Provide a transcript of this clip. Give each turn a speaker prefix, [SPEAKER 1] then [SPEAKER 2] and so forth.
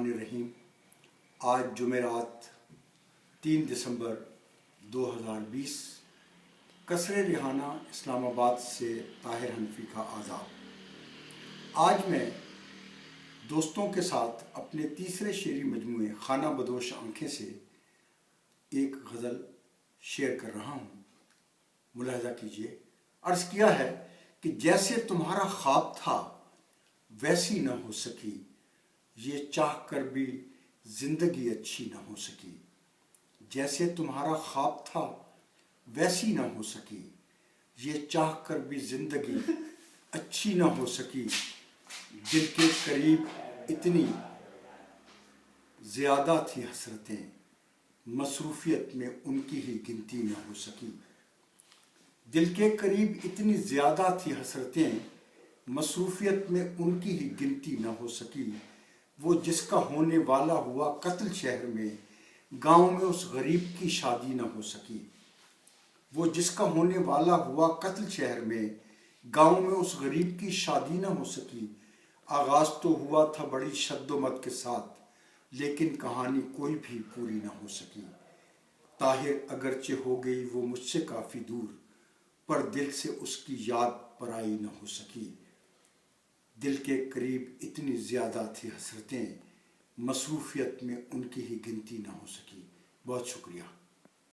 [SPEAKER 1] बिस्मिल्लाहिर्रहमानिर्रहीम। आज जुमेरात 3 दिसंबर 2020। कसरे रिहाना इस्लामाबाद से ताहिर हनफी का आज़ाद। आज मैं दोस्तों के साथ अपने तीसरे शेरी मजमूए खाना बदोश आंखें से एक गज़ल शेयर कर रहा हूँ। मुलाहज़ा कीजिए। अर्ज़ किया है कि जैसे तुम्हारा ख्वाब था वैसी न हो सकी, ये चाह कर भी ज़िंदगी अच्छी न हो सकी। जैसे तुम्हारा ख्वाब था वैसी न हो सकी, ये चाह कर भी ज़िंदगी अच्छी न हो सकी। दिल के करीब इतनी ज़्यादा थी हसरतें, मसरूफ़ियत में उनकी ही गिनती न हो सकी। दिल के करीब इतनी ज़्यादा थी हसरतें, मसरूफ़ियत में उनकी ही गिनती न हो सकी। वो जिसका होने वाला हुआ कत्ल शहर में, गांव में उस गरीब की शादी न हो सकी। वो जिसका होने वाला हुआ कत्ल शहर में, गांव में उस गरीब की शादी न हो सकी। आगाज़ तो हुआ था बड़ी शद्दोमत के साथ, लेकिन कहानी कोई भी पूरी न हो सकी। ताहिर अगरचे हो गई वो मुझसे काफ़ी दूर, पर दिल से उसकी याद पराई न हो सकी। दिल के करीब इतनी ज़्यादा थी हसरतें, मसरूफ़ियत में उनकी ही गिनती न हो सकी। बहुत शुक्रिया।